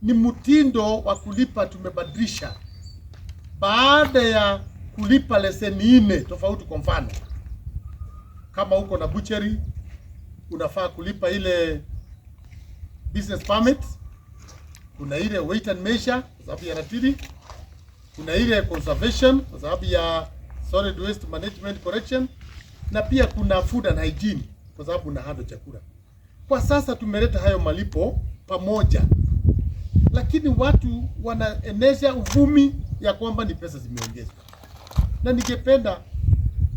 Ni mtindo wa kulipa tumebadilisha. Baada ya kulipa leseni 4 tofauti, kwa mfano kama uko na butchery unafaa kulipa ile business permit, kuna ile weight and measure kwa sababu ya ratili, kuna ile conservation kwa sababu ya solid waste management correction, na pia kuna food and hygiene kwa sababu una handle chakula. Kwa sasa tumeleta hayo malipo pamoja, lakini watu wanaenesha uvumi ya kwamba ni pesa zimeongezwa. Na ningependa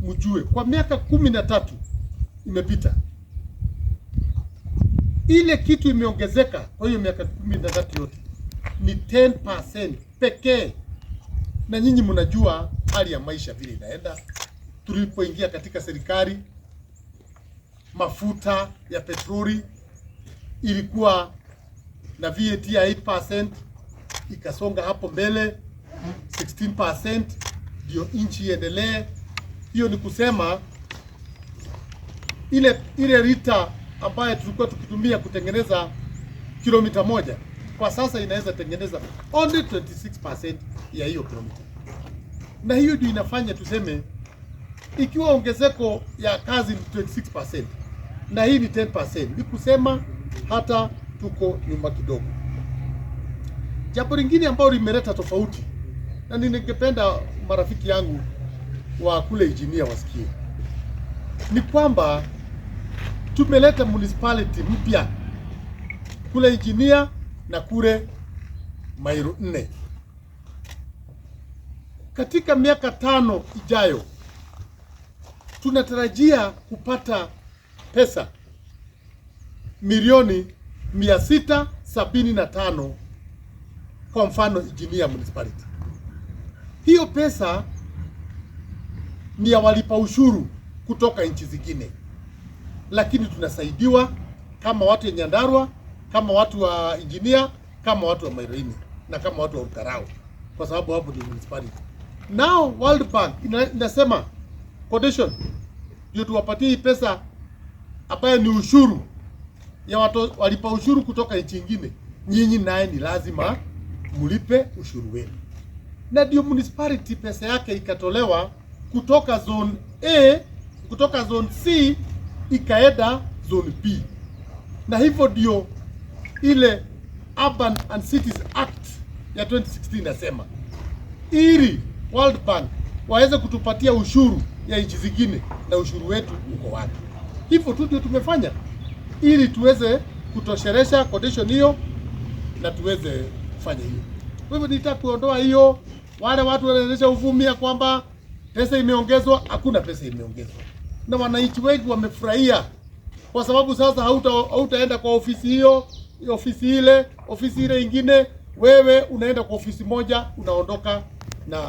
mjue kwa miaka 13 imepita, ile kitu imeongezeka kwa hiyo miaka 13 yote ni 10% pekee. Na nyinyi mnajua hali ya maisha vile inaenda. Tulipoingia katika serikali, mafuta ya petroli ilikuwa na VAT ya 8%, ikasonga hapo mbele 16% ndio nchi iendelee. Hiyo ni kusema ile lita ambayo tulikuwa tukitumia kutengeneza kilomita moja kwa sasa inaweza tengeneza only 26% ya hiyo kilomita. Na hiyo ndio inafanya tuseme ikiwa ongezeko ya kazi ni 26% na hii ni 10%, ni kusema hata tuko nyuma kidogo. Jambo lingine ambalo limeleta tofauti, na ningependa marafiki yangu wa kule engineer wasikie, ni kwamba tumeleta municipality mpya kule engineer na kule mairo 4. Katika miaka 5 ijayo tunatarajia kupata pesa milioni 675 kwa mfano engineer municipality. Hiyo pesa ni ya walipa ushuru kutoka nchi zingine, lakini tunasaidiwa kama watu wa Nyandarua, kama watu wa engineer, kama watu wa marihi na kama watu wa ukarao, kwa sababu hapo ni municipality. Now World Bank inasema condition ndio tuwapatie pesa ambayo ni ushuru ya watu walipa ushuru kutoka nchi nyingine. Nyinyi naye ni lazima mlipe ushuru wenu. Na ndio municipality pesa yake ikatolewa kutoka zone A, kutoka zone C ikaenda zone B. Na hivyo ndio ile Urban and Cities Act ya 2016 nasema, ili World Bank waweze kutupatia ushuru ya nchi zingine, na ushuru wetu uko wapi? Hivyo tu ndio tumefanya ili tuweze kutoshelesha condition hiyo na tuweze kufanya hiyo. Kwa hivyo nitaka kuondoa hiyo, wale watu wanaendesha uvumi ya kwamba pesa imeongezwa. Hakuna pesa imeongezwa, na wananchi wengi wamefurahia kwa sababu sasa hautaenda kwa ofisi hiyo, ofisi ile ingine. Wewe unaenda kwa ofisi moja, unaondoka na